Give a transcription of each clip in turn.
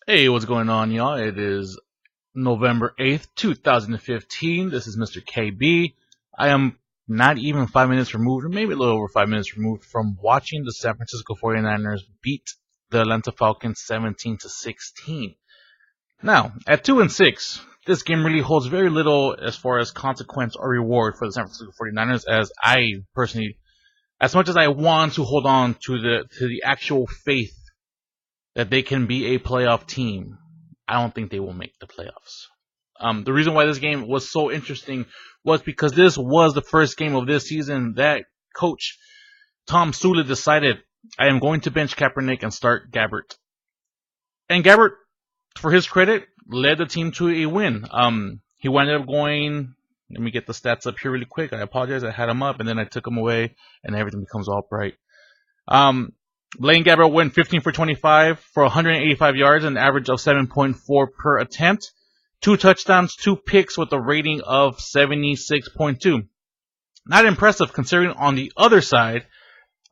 Hey, what's going on, y'all? It is November 8th, 2015. This is Mr. KB. I am not even 5 minutes removed, or maybe a little over 5 minutes removed, from watching the San Francisco 49ers beat the Atlanta Falcons 17-16. Now, at 2-6, this game really holds very little as far as consequence or reward for the San Francisco 49ers, as I personally, as much as I want to hold on to the actual faith that they can be a playoff team, I don't think they will make the playoffs. The reason why this game was so interesting was because this was the first game of this season that coach Tom Sula decided, I am going to bench Kaepernick and start Gabbert. And Gabbert, for his credit, led the team to a win. He wound up going, let me get the stats up here really quick. I apologize, I had them up and then I took them away and everything becomes all bright. Blaine Gabbert went 15 for 25 for 185 yards, an average of 7.4 per attempt. 2 touchdowns, 2 picks with a rating of 76.2. Not impressive considering on the other side,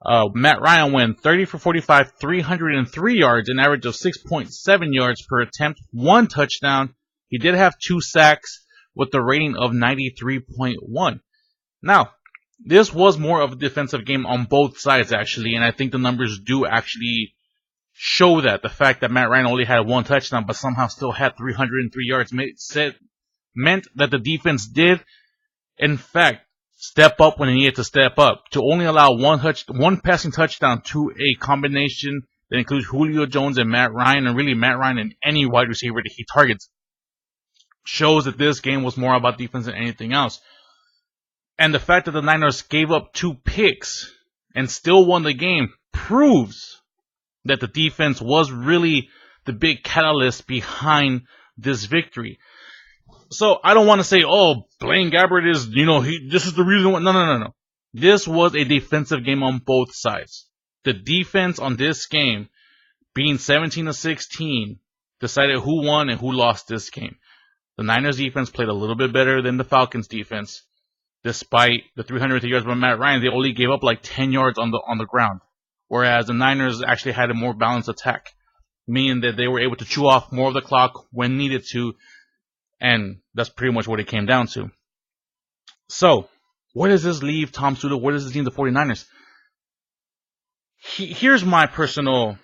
Matt Ryan went 30 for 45, 303 yards, an average of 6.7 yards per attempt, 1 touchdown. He did have 2 sacks with a rating of 93.1. Now, this was more of a defensive game on both sides, actually, and I think the numbers do actually show that. The fact that Matt Ryan only had 1 touchdown, but somehow still had 303 yards, meant that the defense did, in fact, step up when it needed to step up. To only allow one passing touchdown to a combination that includes Julio Jones and Matt Ryan, and really Matt Ryan and any wide receiver that he targets, shows that this game was more about defense than anything else. And the fact that the Niners gave up 2 picks and still won the game proves that the defense was really the big catalyst behind this victory. So I don't want to say, oh, Blaine Gabbert is, this is the reason why. No. This was a defensive game on both sides. The defense on this game, being 17-16, decided who won and who lost this game. The Niners defense played a little bit better than the Falcons defense. Despite the 300 yards by Matt Ryan, they only gave up like 10 yards on the ground. Whereas the Niners actually had a more balanced attack, meaning that they were able to chew off more of the clock when needed to, and that's pretty much what it came down to. So, where does this leave Tom Sula? Where does this leave the 49ers? Here's my personal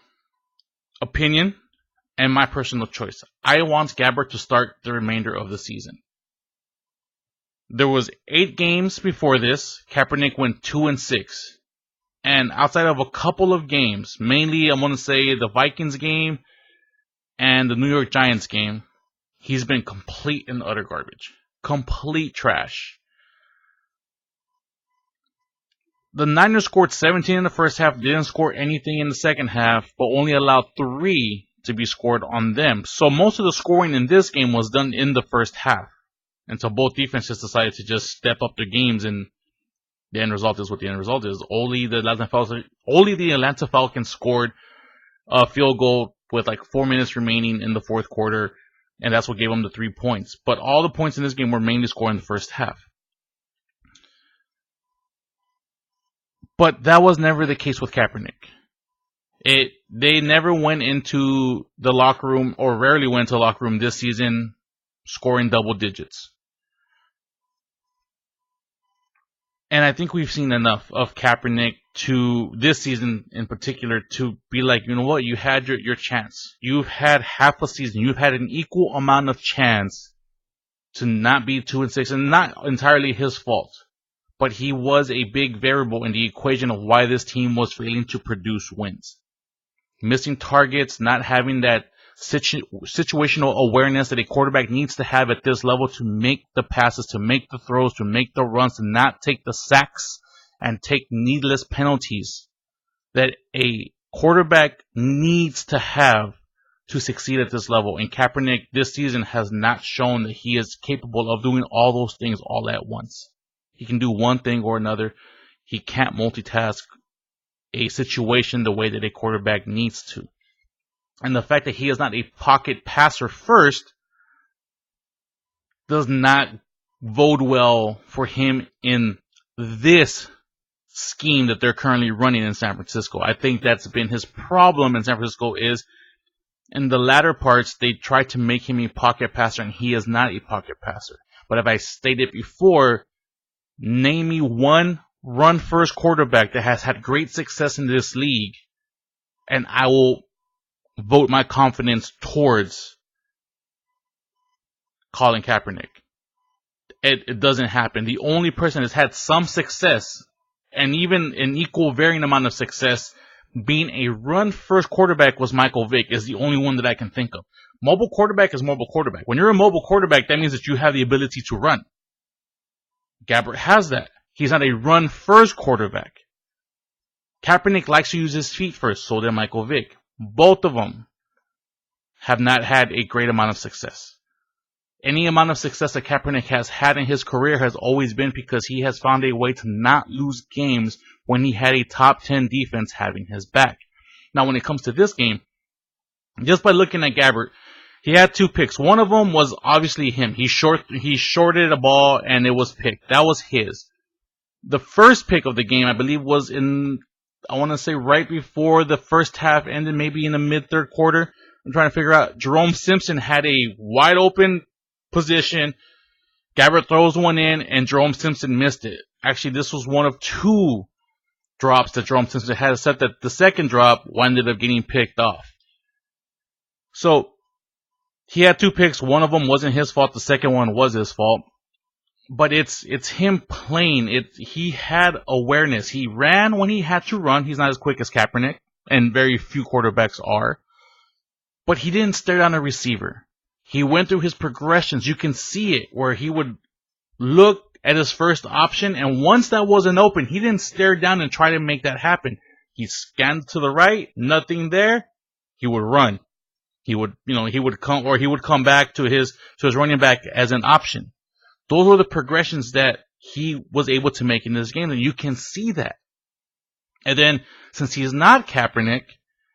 opinion and my personal choice. I want Gabbert to start the remainder of the season. There was 8 games before this. Kaepernick went 2-6. And outside of a couple of games, mainly I want to say the Vikings game and the New York Giants game, he's been complete and utter garbage. Complete trash. The Niners scored 17 in the first half, didn't score anything in the second half, but only allowed 3 to be scored on them. So most of the scoring in this game was done in the first half. And so both defenses decided to just step up their games, and the end result is what the end result is. Only the Atlanta Falcons scored a field goal with like 4 minutes remaining in the fourth quarter, and that's what gave them the 3 points. But all the points in this game were mainly scored in the first half. But that was never the case with Kaepernick. They never went into the locker room, or rarely went to the locker room this season, scoring double digits. And I think we've seen enough of Kaepernick to this season in particular to be like, you know what, you had your chance. You've had half a season. You've had an equal amount of chance to not be 2-6, and not entirely his fault. But he was a big variable in the equation of why this team was failing to produce wins. Missing targets, not having that situational awareness that a quarterback needs to have at this level to make the passes, to make the throws, to make the runs, to not take the sacks and take needless penalties that a quarterback needs to have to succeed at this level. And Kaepernick this season has not shown that he is capable of doing all those things all at once. He can do one thing or another. He can't multitask a situation the way that a quarterback needs to. And the fact that he is not a pocket passer first does not bode well for him in this scheme that they're currently running in San Francisco. I think that's been his problem in San Francisco, is In the latter parts, they try to make him a pocket passer, and he is not a pocket passer. But if I stated before, name me one run-first quarterback that has had great success in this league, and I will vote my confidence towards Colin Kaepernick. It doesn't happen. The only person that's had some success, and even an equal varying amount of success, being a run-first quarterback was Michael Vick, is the only one that I can think of. Mobile quarterback is mobile quarterback. When you're a mobile quarterback, that means that you have the ability to run. Gabbert has that. He's not a run-first quarterback. Kaepernick likes to use his feet first, so did Michael Vick. Both of them have not had a great amount of success. Any amount of success that Kaepernick has had in his career has always been because he has found a way to not lose games when he had a top 10 defense having his back. Now, when it comes to this game, just by looking at Gabbert, he had 2 picks. One of them was obviously him. He shorted a ball and it was picked. That was his. The first pick of the game, I believe, was in, I want to say right before the first half ended, maybe in the mid-third quarter. I'm trying to figure out. Jerome Simpson had a wide open position. Gabbert throws one in, and Jerome Simpson missed it. Actually, this was one of 2 drops that Jerome Simpson had, except that the second drop ended up getting picked off. So, he had 2 picks. One of them wasn't his fault. The second one was his fault. But it's him playing. He had awareness. He ran when he had to run. He's not as quick as Kaepernick, and very few quarterbacks are. But he didn't stare down a receiver. He went through his progressions. You can see it where he would look at his first option, and once that wasn't open, he didn't stare down and try to make that happen. He scanned to the right, nothing there. He would run. He would come back to his running back as an option. Those were the progressions that he was able to make in this game, and you can see that. And then, since he's not Kaepernick,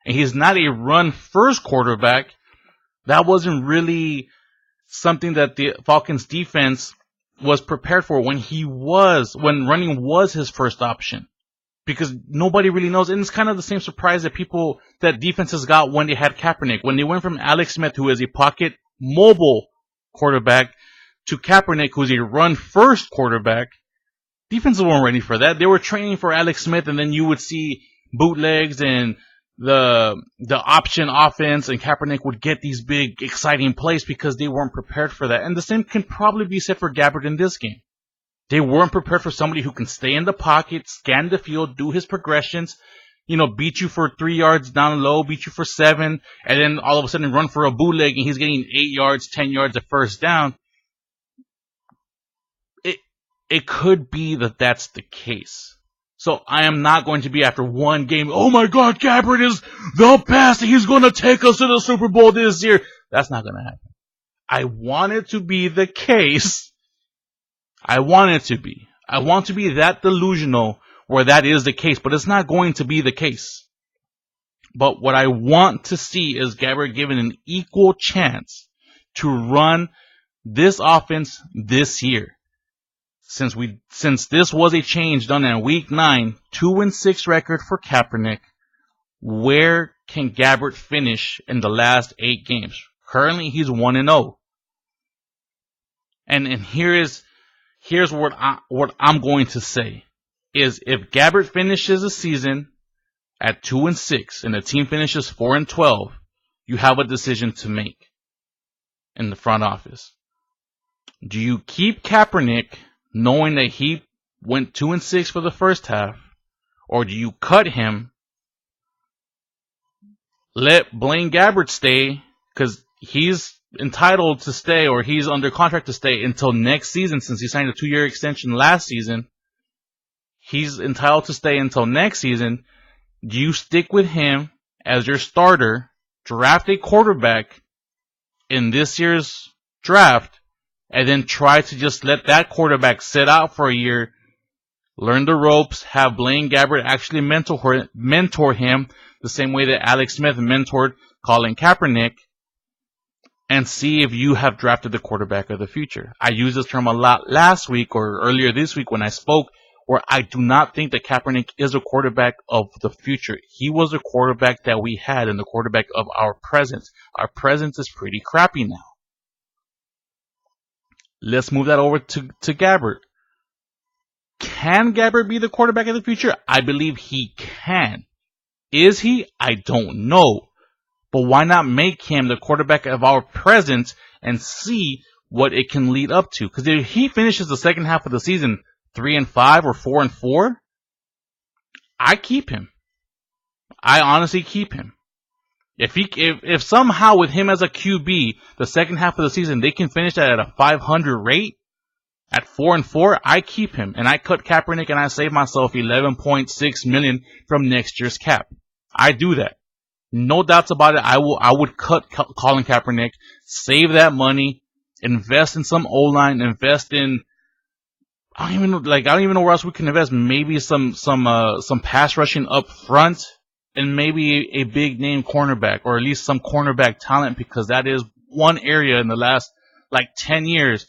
and he's not a run-first quarterback, that wasn't really something that the Falcons defense was prepared for when running was his first option. Because nobody really knows, and it's kind of the same surprise that defenses got when they had Kaepernick. When they went from Alex Smith, who is a pocket mobile quarterback, to Kaepernick, who's a run-first quarterback, defenses weren't ready for that. They were training for Alex Smith, and then you would see bootlegs and the option offense, and Kaepernick would get these big, exciting plays because they weren't prepared for that. And the same can probably be said for Gabbert in this game. They weren't prepared for somebody who can stay in the pocket, scan the field, do his progressions, beat you for 3 yards down low, beat you for 7, and then all of a sudden run for a bootleg and he's getting 8 yards, 10 yards at first down. It could be that that's the case. So I am not going to be after one game, oh my God, Gabbert is the best. He's going to take us to the Super Bowl this year. That's not going to happen. I want it to be the case. I want it to be. I want to be that delusional where that is the case, but it's not going to be the case. But what I want to see is Gabbert given an equal chance to run this offense this year. Since this was a change done in week 9, 2-6 record for Kaepernick, where can Gabbert finish in the last 8 games? Currently, he's 1-0. And here's what I'm going to say is if Gabbert finishes the season at 2-6 and the team finishes 4-12, you have a decision to make in the front office. Do you keep Kaepernick knowing that he went 2-6 for the first half, or do you cut him, let Blaine Gabbert stay because he's entitled to stay, or he's under contract to stay until next season since he signed a 2-year extension last season? He's entitled to stay until next season. Do you stick with him as your starter, draft a quarterback in this year's draft, and then try to just let that quarterback sit out for a year, learn the ropes, have Blaine Gabbert actually mentor him the same way that Alex Smith mentored Colin Kaepernick, and see if you have drafted the quarterback of the future? I used this term a lot last week or earlier this week when I spoke where I do not think that Kaepernick is a quarterback of the future. He was a quarterback that we had and the quarterback of our present. Our present is pretty crappy now. Let's move that over to Gabbert. Can Gabbert be the quarterback of the future? I believe he can. Is he? I don't know. But why not make him the quarterback of our present and see what it can lead up to? Because if he finishes the second half of the season 3-5 or 4-4, I keep him. I honestly keep him. If somehow with him as a QB, the second half of the season they can finish that at a 500 rate at 4-4, I keep him and I cut Kaepernick and I save myself $11.6 million from next year's cap. I do that. No doubts about it. I would cut Colin Kaepernick, save that money, invest in some O-line, invest in I don't even know where else we can invest. Maybe some pass rushing up front, and maybe a big name cornerback, or at least some cornerback talent, because that is one area in the last 10 years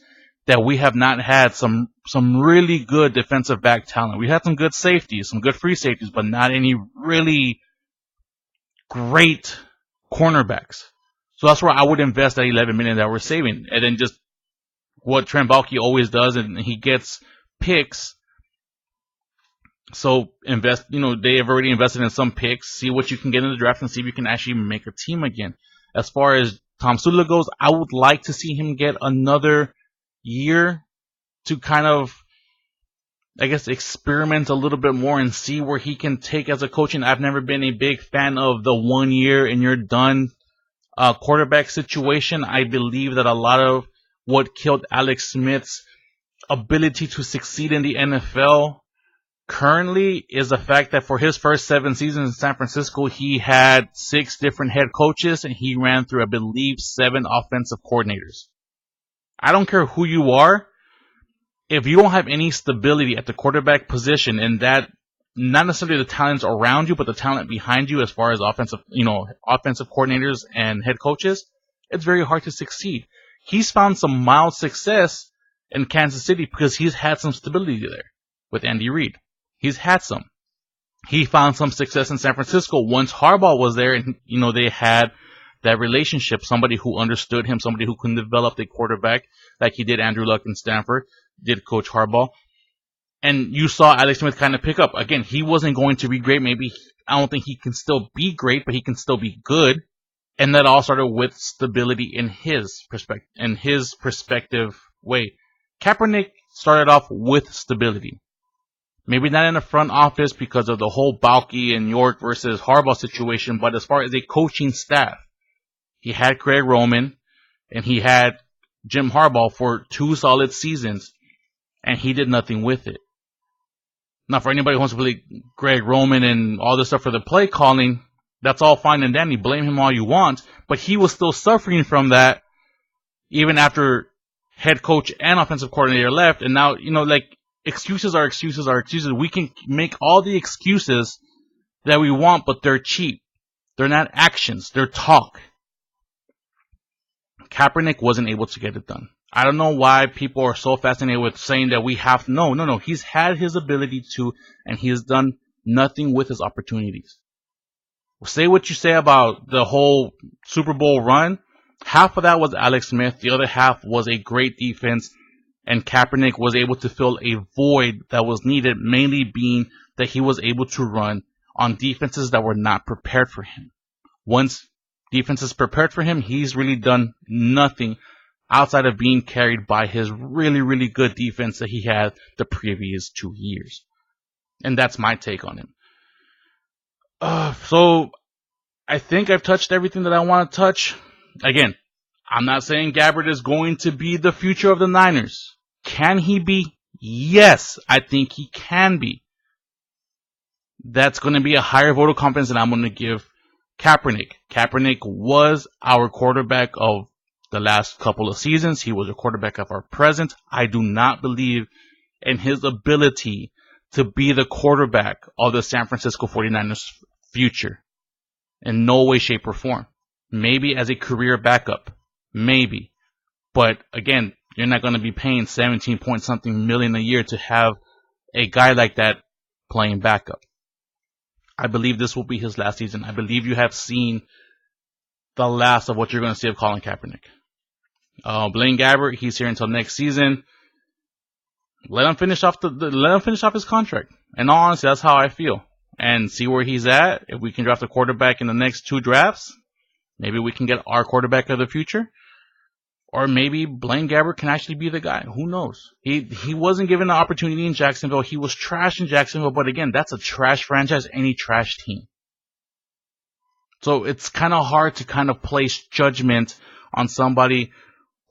that we have not had some really good defensive back talent. We had some good safeties, some good free safeties, but not any really great cornerbacks. So that's where I would invest that $11 million that we're saving, and then just what Trent Baalke always does, and he gets picks. So invest. They have already invested in some picks. See what you can get in the draft and see if you can actually make a team again. As far as Tom Sula goes, I would like to see him get another year to kind of, I guess, experiment a little bit more and see where he can take as a coach. And I've never been a big fan of the 1 year and you're done quarterback situation. I believe that a lot of what killed Alex Smith's ability to succeed in the NFL currently is the fact that for his first 7 seasons in San Francisco, he had 6 different head coaches and he ran through, I believe, 7 offensive coordinators. I don't care who you are. If you don't have any stability at the quarterback position, and that not necessarily the talents around you, but the talent behind you as far as offensive coordinators and head coaches, it's very hard to succeed. He's found some mild success in Kansas City because he's had some stability there with Andy Reid. He's had some. He found some success in San Francisco once Harbaugh was there, and they had that relationship, somebody who understood him, somebody who can develop the quarterback like he did Andrew Luck in Stanford, did Coach Harbaugh. And you saw Alex Smith kind of pick up. Again, he wasn't going to be great. Maybe I don't think he can still be great, but he can still be good. And that all started with stability in his perspective way. Kaepernick started off with stability. Maybe not in the front office because of the whole Baalke and York versus Harbaugh situation, but as far as a coaching staff, he had Greg Roman and he had Jim Harbaugh for 2 solid seasons, and he did nothing with it. Now, for anybody who wants to believe Greg Roman and all this stuff for the play calling, that's all fine and dandy. Blame him all you want, but he was still suffering from that even after head coach and offensive coordinator left. And now, excuses are excuses are excuses. We can make all the excuses that we want, but they're cheap. They're not actions. They're talk. Kaepernick wasn't able to get it done. I don't know why people are so fascinated with saying that we have to. No. He's had his ability to, and he has done nothing with his opportunities. Say what you say about the whole Super Bowl run. Half of that was Alex Smith. The other half was a great defense. And Kaepernick was able to fill a void that was needed, mainly being that he was able to run on defenses that were not prepared for him. Once defenses prepared for him, he's really done nothing outside of being carried by his really, really good defense that he had the previous 2 years. And that's my take on him. So I think I've touched everything that I want to touch. Again, I'm not saying Gabbert is going to be the future of the Niners. Can he be? Yes, I think he can be. That's going to be a higher vote of confidence than I'm going to give Kaepernick. Kaepernick was our quarterback of the last couple of seasons. He was a quarterback of our present. I do not believe in his ability to be the quarterback of the San Francisco 49ers future. In no way, shape, or form. Maybe as a career backup. Maybe. But again, you're not going to be paying 17 point something million a year to have a guy like that playing backup. I believe this will be his last season. I believe you have seen the last of what you're going to see of Colin Kaepernick. Blaine Gabbert, he's here until next season. Let him finish off his contract. And honestly, that's how I feel. And see where he's at. If we can draft a quarterback in the next 2 drafts, maybe we can get our quarterback of the future. Or maybe Blaine Gabbert can actually be the guy. Who knows? He wasn't given the opportunity in Jacksonville. He was trash in Jacksonville. But again, that's a trash franchise, any trash team. So it's kind of hard to kind of place judgment on somebody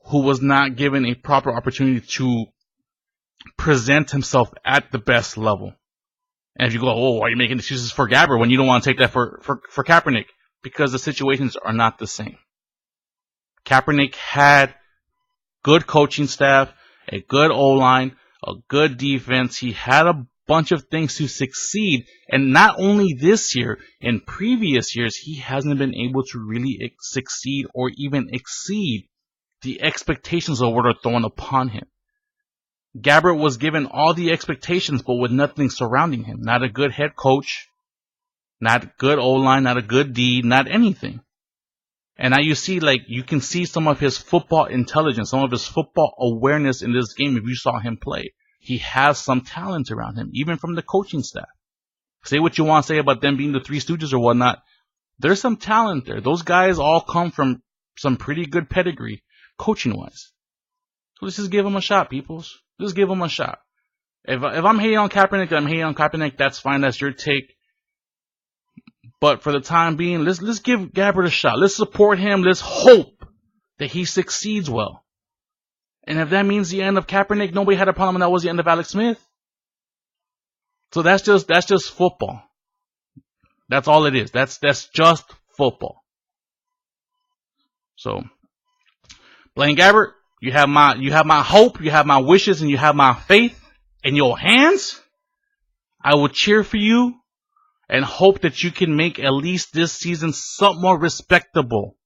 who was not given a proper opportunity to present himself at the best level. And if you go, oh, why are you making excuses for Gabbert when you don't want to take that for Kaepernick? Because the situations are not the same. Kaepernick had good coaching staff, a good O-line, a good defense. He had a bunch of things to succeed. And not only this year, in previous years, he hasn't been able to really succeed or even exceed the expectations of what are thrown upon him. Gabbert was given all the expectations, but with nothing surrounding him. Not a good head coach, not a good O-line, not a good D, not anything. And now you can see some of his football intelligence, some of his football awareness in this game if you saw him play. He has some talent around him, even from the coaching staff. Say what you want to say about them being the Three Stooges or whatnot. There's some talent there. Those guys all come from some pretty good pedigree, coaching-wise. So let's just give him a shot, peoples. Just give him a shot. If I'm hating on Kaepernick, I'm hating on Kaepernick. That's fine. That's your take. But for the time being, let's give Gabbert a shot. Let's support him. Let's hope that he succeeds well. And if that means the end of Kaepernick, nobody had a problem, and that was the end of Alex Smith. So that's just football. That's all it is. That's just football. So, Blaine Gabbert, you have my hope, you have my wishes, and you have my faith in your hands. I will cheer for you and hope that you can make at least this season somewhat more respectable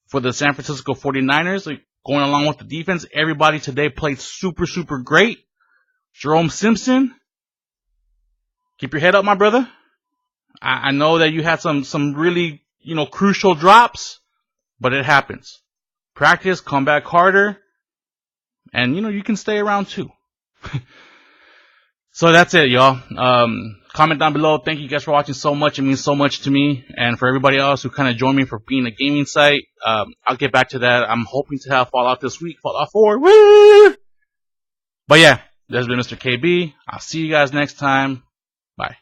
for the San Francisco 49ers. Like, going along with the defense, everybody today played super, super great. Jerome Simpson, keep your head up, my brother. I know that you had some really, crucial drops, but it happens. Practice, come back harder, and, you can stay around too. So that's it, y'all. Comment down below. Thank you guys for watching so much. It means so much to me. And for everybody else who kind of joined me for being a gaming site, I'll get back to that. I'm hoping to have Fallout this week. Fallout 4. Woo! But yeah, this has been Mr. KB. I'll see you guys next time. Bye.